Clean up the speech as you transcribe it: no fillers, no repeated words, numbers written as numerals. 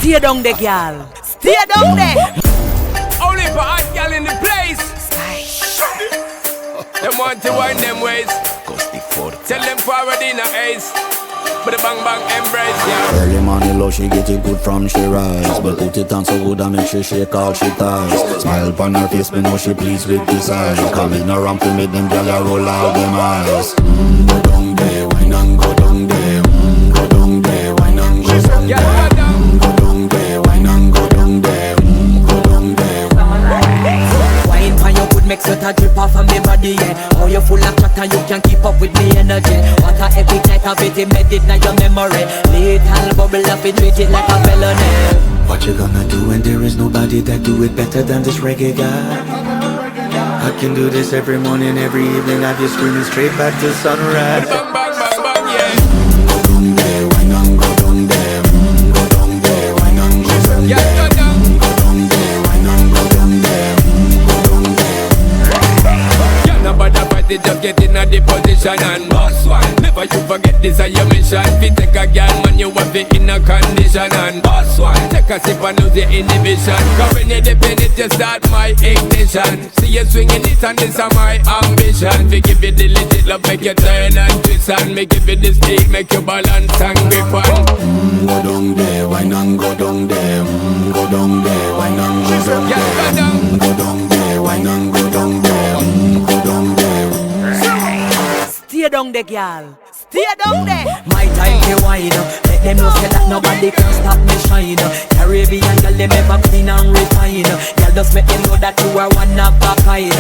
Stay down there, girl. Stay down there. Only for hot girl in the place. Them want to wind them ways. Tell them forward in a ace. But the bang bang embrace, yeah. Early money low, she get it good from she rise. But put it on so good and make she shake all she ties. Smile upon her face, me know she pleased with this eyes. Coming around to make them gyal roll out them eyes. Go down there, wine and go down there. Go down there, wine and go down there. Go down there, wine and go down there. Go down there. Wine for your good makes sweat a drip off of me body, yeah. Oh, you full of chatter, you can keep up with me energy. What a epic night of it, made it now your memory. Little bubble up, it treat it like a felony. What you gonna do when there is nobody that do it better than this reggae guy? I can do this every morning, every evening. Have you screaming straight back to sunrise. Bang bang bang bang, yeah. Go down there, wine and go down there. Go down there, wine and go down there. Yeah, go down. Go down there, wine and go down there. Go down there. Yeah, nobody fight it, just get in a the position and boss one. Never you forget this is your mission. If you take a girl, man, you have it in a condition and boss one. Take a sip and lose your inhibition. Cause when you depend it, you start my ignition. See you swinging it and this is my ambition. We give you the legit love, make you turn and twist. And me give you the speed, make you balance and grip on. Go down there, wine and go down there. Go down there, wine and go down there. Yeah, go down. Go down there, wine and go down there. Go down there. Stay down there, girl. Stay down there. My time to wine. Let them know say that nobody can stop me shine. Caribbean girl, they never clean and refine. Girl, just make them know that you are one of a kind.